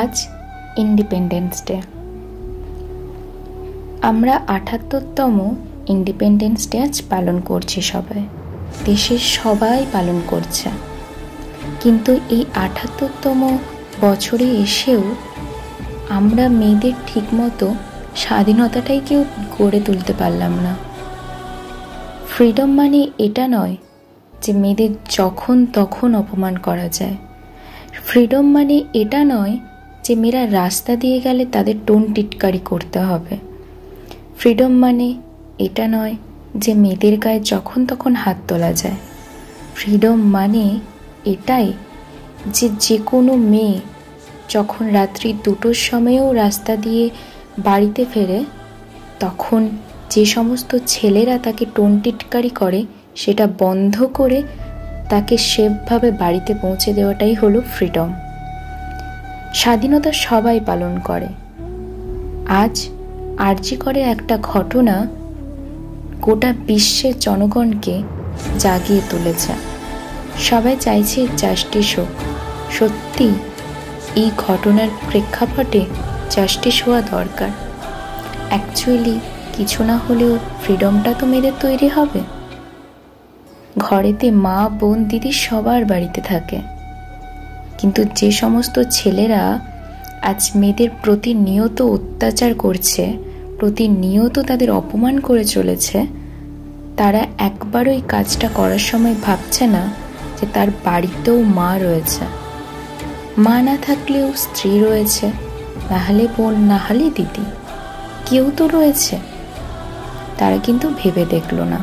আজ independence day. আমরা ৭৮তম independence day আজ পালন করছি। দেশের সবাই পালন করছে, কিন্তু এই ৭৮তম বছরে এসেও আমরা মেয়েদের ঠিকমতো স্বাধীনতাটাই কেউ গড়ে তুলতে পারলাম না। ফ্রিডম মানে এটা নয় যে মেয়েদের যখন তখন অপমান করা যায়। ফ্রিডম মানে এটা নয় যে মেয়েরা রাস্তা দিয়ে গেলে তাদের টোন টিটকারি করতে হবে। ফ্রিডম মানে এটা নয় যে মেয়েদের গায়ে যখন তখন হাত তোলা যায়। ফ্রিডম মানে এটাই যে যে কোনো মেয়ে যখন রাত্রি ২টোর সময়েও রাস্তা দিয়ে বাড়িতে ফেরে, তখন যে সমস্ত ছেলেরা তাকে টোন টিটকারি করে সেটা বন্ধ করে তাকে সেফভাবে বাড়িতে পৌঁছে দেওয়াটাই হলো ফ্রিডম। স্বাধীনতা সবাই পালন করে। আজ আরজি করে একটা ঘটনা গোটা বিশ্বের জনগণকে জাগিয়ে তুলেছে। সবাই চাইছে জাস্টিস হোক। সত্যি এই ঘটনার প্রেক্ষাপটে জাস্টিস হওয়া দরকার। অ্যাকচুয়ালি কিছু না হলেও ফ্রিডমটা তো মেয়েদের তৈরি হবে। ঘরেতে মা, বোন, দিদি সবার বাড়িতে থাকে, কিন্তু যে সমস্ত ছেলেরা আজ মেয়েদের প্রতিনিয়ত অত্যাচার করছে, প্রতিনিয়ত তাদের অপমান করে চলেছে, তারা একবারও এই কাজটা করার সময় ভাবছে না যে তার বাড়িতেও মা রয়েছে। মা না থাকলেও স্ত্রী রয়েছে, নাহলে বোন, নাহলে দিদি, কেউ তো রয়েছে। তারা কিন্তু ভেবে দেখলো না।